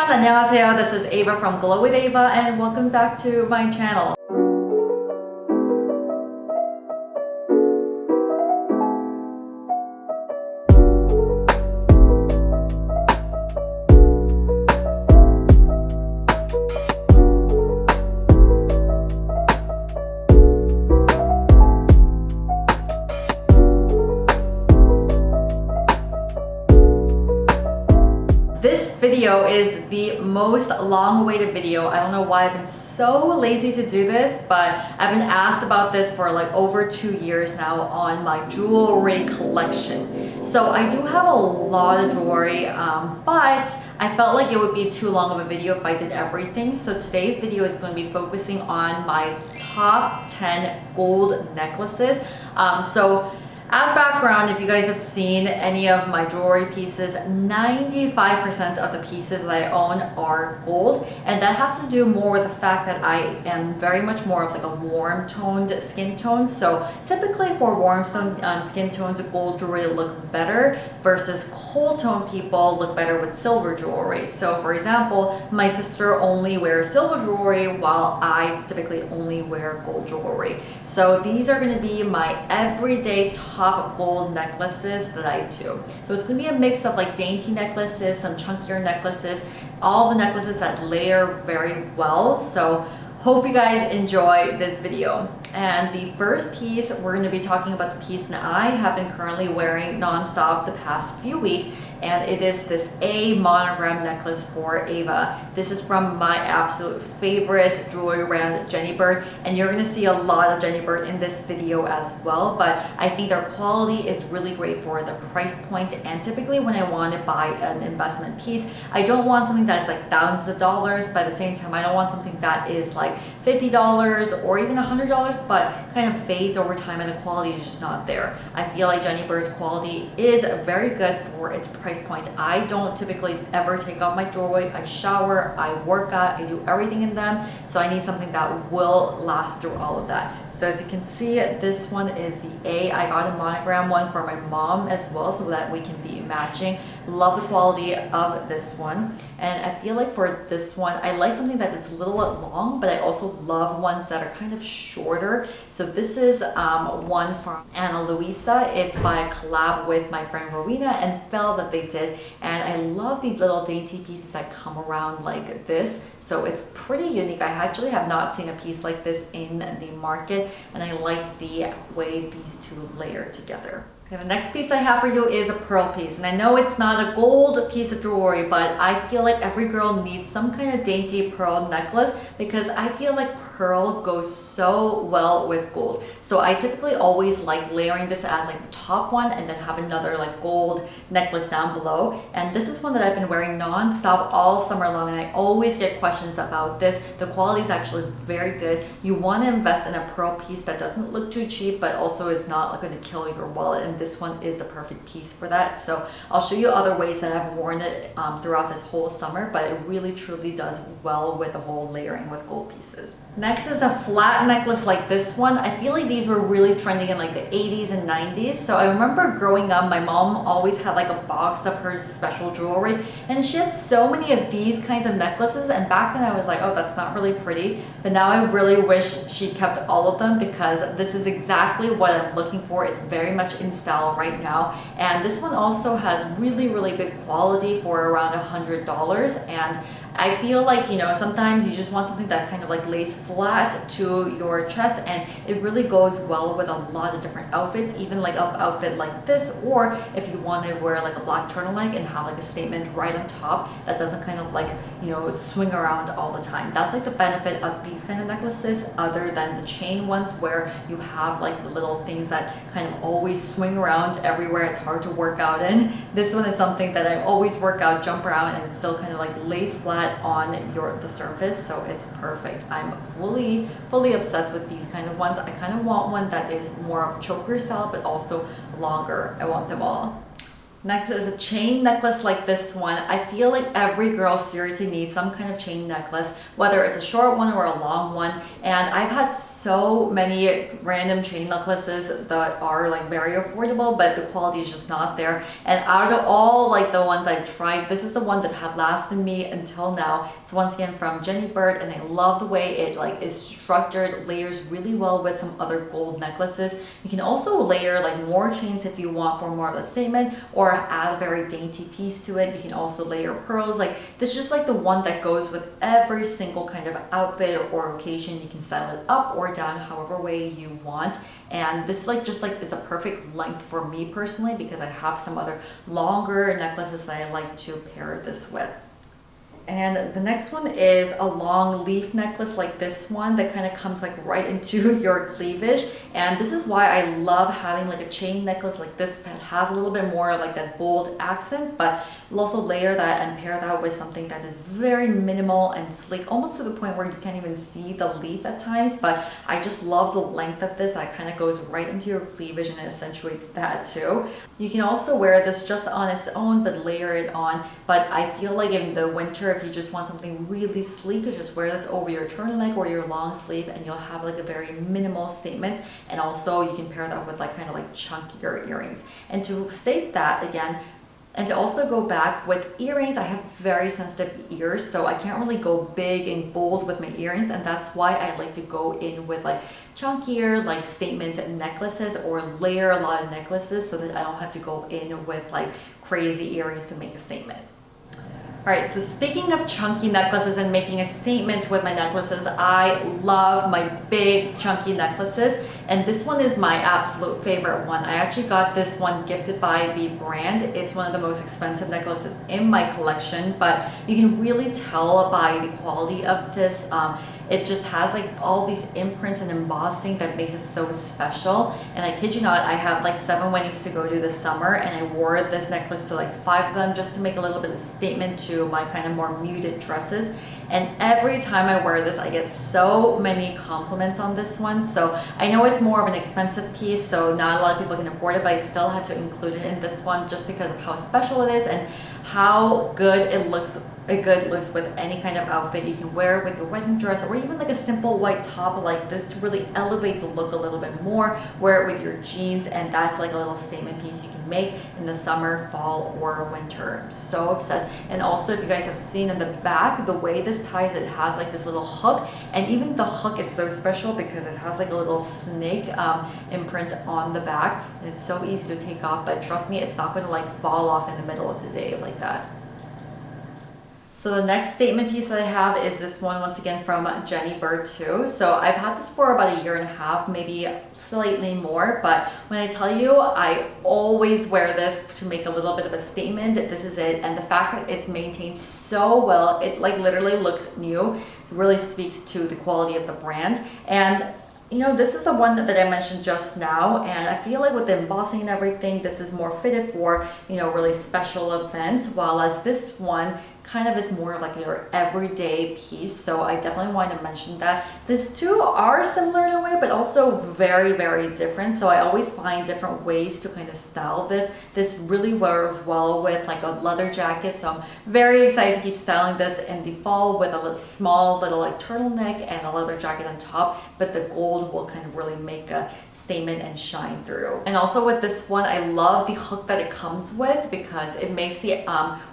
안녕하세요. This is Ava from Glow with Ava and welcome back to my channel. This video is the most long-awaited video. I don't know why I've been so lazy to do this, but I've been asked about this for like over 2 years now on my jewelry collection. So I do have a lot of jewelry, but I felt like it would be too long of a video if I did everything. So today's video is going to be focusing on my top 10 gold necklaces. As background, if you guys have seen any of my jewelry pieces, 95% of the pieces that I own are gold, and that has to do more with the fact that I am very much more of like a warm toned skin tone. So typically for warm skin tones, gold jewelry look better versus cold tone people look better with silver jewelry. So for example, my sister only wears silver jewelry while I typically only wear gold jewelry. So these are going to be my everyday top gold necklaces that I do. So it's going to be a mix of like dainty necklaces, some chunkier necklaces, all the necklaces that layer very well. So hope you guys enjoy this video. And the first piece, we're going to be talking about the piece that I have been currently wearing non-stop the past few weeks, and it is this monogram necklace for Ava. This is from my absolute favorite jewelry brand, Jenny Bird, and you're going to see a lot of Jenny Bird in this video as well, but I think their quality is really great for the price point. And typically when I want to buy an investment piece, I don't want something that's like thousands of dollars, but at the same time I don't want something that is like $50 or even $100 but kind of fades over time and the quality is just not there. I feel like Jenny Bird's quality is very good for its price point. I don't typically ever take off my jewelry. I shower, I work out, I do everything in them, so I need something that will last through all of that. So as you can see, this one is the I got a monogram one for my mom as well so that we can be matching. Love the quality of this one, and I feel like for this one I like something that is a little long, but I also love ones that are kind of shorter. So this is one from Ana Luisa. It's by a collab with my friend Rowena and Phil that they did, and I love these little dainty pieces that come around like this. So it's pretty unique. I actually have not seen a piece like this in the market, and I like the way these two layer together. Okay, the next piece I have for you is a pearl piece, and I know it's not a gold piece of jewelry, but I feel like every girl needs some kind of dainty pearl necklace because I feel like pearl goes so well with gold. So I typically always like layering this as like the top one and then have another like gold necklace down below. And this is one that I've been wearing non-stop all summer long, and I always get questions about this. The quality is actually very good. You want to invest in a pearl piece that doesn't look too cheap but also is not going to kill your wallet, and this one is the perfect piece for that. So I'll show you other ways that I've worn it throughout this whole summer, but it really truly does well with the whole layering with gold pieces. Next is a flat necklace like this one. I feel like these were really trending in like the 80s and 90s. So I remember growing up, my mom always had like a box of her special jewelry, and she had so many of these kinds of necklaces, and back then I was like, oh, that's not really pretty. But now I really wish she kept all of them because this is exactly what I'm looking for. It's very much in style right now, and this one also has really good quality for around $100. And I feel like, you know, sometimes you just want something that kind of like lays flat to your chest, and it really goes well with a lot of different outfits, even like an outfit like this, or if you want to wear like a black turtleneck and have like a statement right on top that doesn't kind of like, you know, swing around all the time. That's like the benefit of these kind of necklaces, other than the chain ones where you have like the little things that kind of always swing around everywhere. It's hard to work out in. This one is something that I always work out, jump around, and it still kind of like lays flat on the surface, so it's perfect. I'm fully obsessed with these kind of ones. I kind of want one that is more of choker style but also longer. I want them all. Next is a chain necklace like this one. I feel like every girl seriously needs some kind of chain necklace, whether it's a short one or a long one. And I've had so many random chain necklaces that are like very affordable, but the quality is just not there. And out of all like the ones I've tried, this is the one that have lasted me until now. It's once again from Jenny Bird, and I love the way it like is structured, layers really well with some other gold necklaces. You can also layer like more chains if you want for more of a statement, or add a very dainty piece to it. You can also layer pearls. Like this is just like the one that goes with every single kind of outfit or occasion. You can style it up or down however way you want. And this like just like is a perfect length for me personally, because I have some other longer necklaces that I like to pair this with. And the next one is a long leaf necklace like this one that kind of comes like right into your cleavage. And this is why I love having like a chain necklace like this that has a little bit more like that bold accent, but you'll also layer that and pair that with something that is very minimal and sleek, almost to the point where you can't even see the leaf at times. But I just love the length of this. That kind of goes right into your cleavage and it accentuates that too. You can also wear this just on its own, but layer it on. But I feel like in the winter, if you just want something really sleek, you just wear this over your turtleneck or your long sleeve and you'll have like a very minimal statement. And also you can pair that with like kind of like chunkier earrings. And to state that again, and to also go back with earrings, I have very sensitive ears, so I can't really go big and bold with my earrings, and that's why I like to go in with like chunkier like statement necklaces, or layer a lot of necklaces so that I don't have to go in with like crazy earrings to make a statement. Alright, so speaking of chunky necklaces and making a statement with my necklaces, I love my big chunky necklaces, and this one is my absolute favorite one. I actually got this one gifted by the brand. It's one of the most expensive necklaces in my collection, but you can really tell by the quality of this. It just has like all these imprints and embossing that makes it so special. And I kid you not, I have like 7 weddings to go to this summer, and I wore this necklace to like 5 of them just to make a little bit of statement to my kind of more muted dresses. And every time I wear this, I get so many compliments on this one. So I know it's more of an expensive piece, so not a lot of people can afford it, but I still had to include it in this one just because of how special it is and how good it looks. It good looks with any kind of outfit. You can wear it with your wedding dress, or even like a simple white top like this to really elevate the look a little bit more. Wear it with your jeans, and that's like a little statement piece you can make in the summer, fall, or winter. I'm so obsessed. And also, if you guys have seen in the back, the way this ties, it has like this little hook, and even the hook is so special because it has like a little snake imprint on the back, and it's so easy to take off, but trust me, it's not going to like fall off in the middle of the day like that. So the next statement piece that I have is this one, once again from Jenny Bird too. So I've had this for about 1.5 years, maybe slightly more, but when I tell you I always wear this to make a little bit of a statement, this is it. And the fact that it's maintained so well, it like literally looks new, really speaks to the quality of the brand. And you know, this is the one that I mentioned just now, and I feel like with the embossing and everything, this is more fitted for, you know, really special events, while as this one kind of is more like your everyday piece. So I definitely wanted to mention that. These two are similar in a way, but also very, very different. So I always find different ways to kind of style this. This really wears well with like a leather jacket. So I'm very excited to keep styling this in the fall with a little, small little like turtleneck and a leather jacket on top. But the gold will kind of really make a statement and shine through. And also with this one, I love the hook that it comes with because it makes the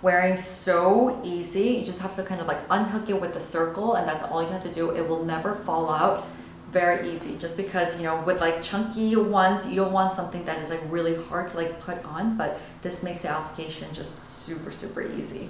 wearing so easy. You just have to kind of like unhook it with the circle, and that's all you have to do. It will never fall out. Very easy, just because, you know, with like chunky ones, you don't want something that is like really hard to like put on, but this makes the application just super, super easy.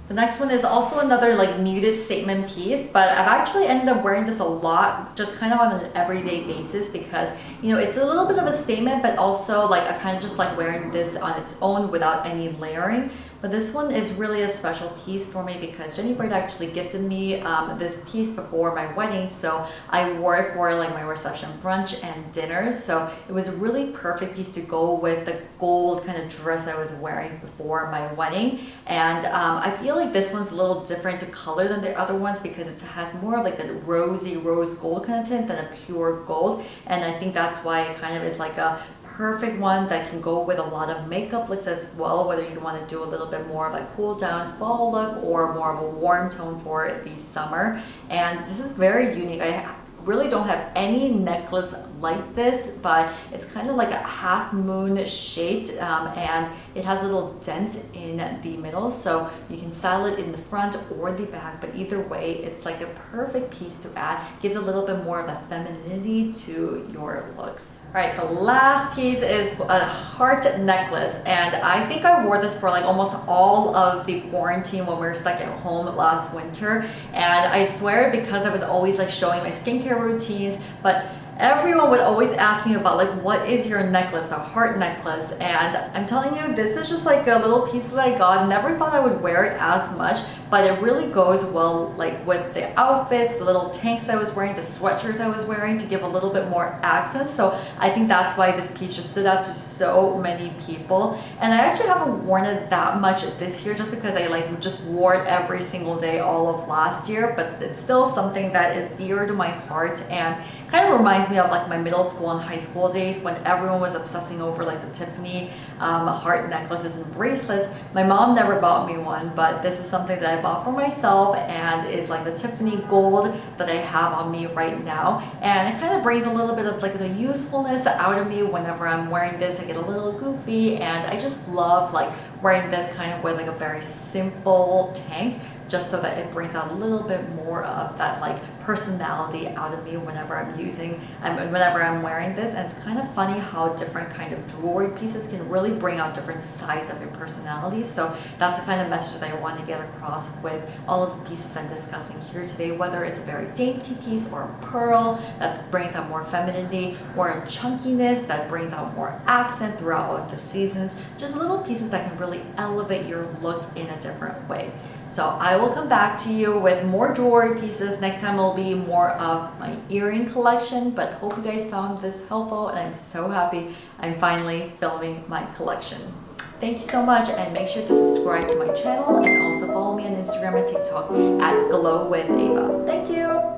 The next one is also another like muted statement piece, but I've actually ended up wearing this a lot, just kind of on an everyday basis, because, you know, it's a little bit of a statement, but also like I kind of just like wearing this on its own without any layering. But this one is really a special piece for me because Jenny Bird actually gifted me this piece before my wedding, so I wore it for like my reception brunch and dinners. So it was a really perfect piece to go with the gold kind of dress I was wearing before my wedding. And I feel like this one's a little different to color than the other ones because it has more of like that rosy rose gold kind of tint than a pure gold. And I think that's why it kind of is like a perfect one that can go with a lot of makeup looks as well, whether you want to do a little bit more of a cool down fall look or more of a warm tone for the summer. And this is very unique. I really don't have any necklace like this, but it's kind of like a half moon shaped, and it has little dents in the middle, so you can style it in the front or the back, but either way it's like a perfect piece to add. Gives a little bit more of a femininity to your looks. Alright, the last piece is a heart necklace, and I think I wore this for like almost all of the quarantine when we were stuck at home last winter, and I swear because I was always like showing my skincare routines, but everyone would always ask me about like, what is your necklace, a heart necklace? And I'm telling you, this is just like a little piece that I got. Never thought I would wear it as much, but it really goes well like with the outfits, the little tanks I was wearing, the sweatshirts I was wearing to give a little bit more accent. So I think that's why this piece just stood out to so many people. And I actually haven't worn it that much this year just because I like just wore it every single day all of last year, but it's still something that is dear to my heart and kind of reminds me of like my middle school and high school days when everyone was obsessing over like the Tiffany heart necklaces and bracelets. My mom never bought me one, but this is something that I bought for myself and is like the Tiffany gold that I have on me right now. And it kind of brings a little bit of like the youthfulness out of me whenever I'm wearing this. I get a little goofy, and I just love like wearing this kind of with like a very simple tank, just so that it brings out a little bit more of that like personality out of me whenever I'm wearing this. And it's kind of funny how different kind of jewelry pieces can really bring out different sides of your personality. So that's the kind of message that I want to get across with all of the pieces I'm discussing here today, whether it's a very dainty piece or a pearl that brings out more femininity, or a chunkiness that brings out more accent throughout the seasons. Just little pieces that can really elevate your look in a different way. So I will come back to you with more jewelry pieces. Next time will be more of my earring collection, but hope you guys found this helpful, and I'm so happy I'm finally filming my collection. Thank you so much, and make sure to subscribe to my channel and also follow me on Instagram and TikTok at glowwithava. Thank you!